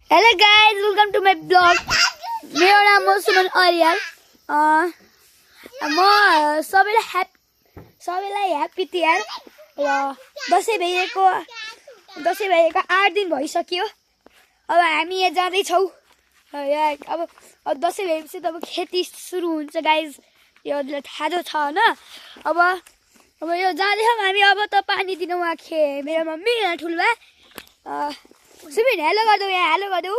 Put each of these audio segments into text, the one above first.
Hello guys, welcome to my blog. मेरो नाम हो सुमन अर्याल। म सबैलाई ह्यापी तिहार र दसैँ भइएको 8 दिन भइसक्यो। अब हामी यहाँ जाँदै छौं। अब दसैँ भएपछि त खेती सुरु हुन्छ गाइज, यो थाहा छ हैन। अब यो जाँदैछौं हामी। अब त पानी दिन उहाँ मेरो मम्मी ठुलबा सुमिन हेलो गर्दौ, यहाँ हेलो गर्दौ।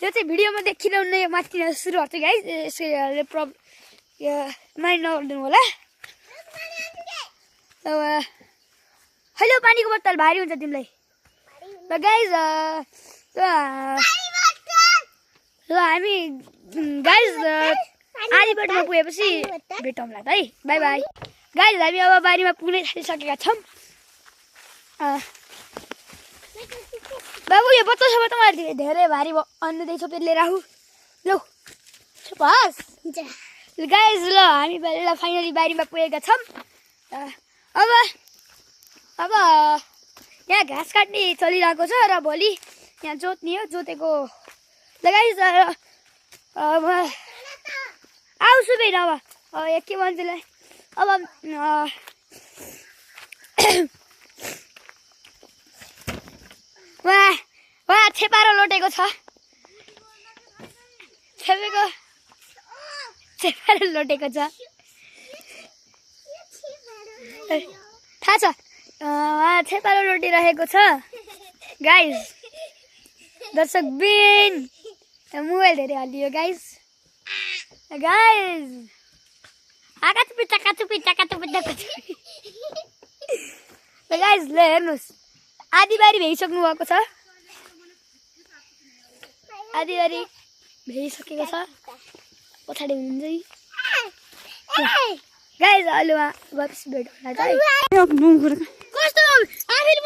यो चाहिँ भिडियोमा देखिरहनु यो माथि सुरु हुन्छ गाइस। यसको माइन्ड नगर्दिनु होला। हेलो पानीको बोतल भारी हुन्छ तिमीलाई। र गाइस ल हामी गाइस आलीपटमा पुगेपछि भेटौँला है। Bye bye guys. हामी अब बारीमा पुग्नै थालिसकेका छौं। बाबु यो बोतल सब तपाईहरु धेरै भारी अन्नदैछ पेले राखु लौ बस गाइस। ल हामी फाइनली बारीमा पुगेका छौं। अब यहाँ घाँस काट्ने चलिरहेको छ र भोलि यहाँ जोत्ने हो। जोतेको ल गाइस। अब आउ सुबेन अब एक के मान्छेलाई अब वाह छेपारो लोटेको छ। छेपारो लोटेको छ थाहा छ। छेपारो लोटिरहेको छ गाइस। दर्शक बिन मोबाइल धेरै हल्लियो गाइस। आकाचुपी गाइस ल हेर्नुस्, आधी बारी भइसक्नु भएको छ। आधी बारी भइसकेको छ। पछाडि हुन्छ गाइस। अहिले गएपछि भेटौँला है। कस्तो आफैले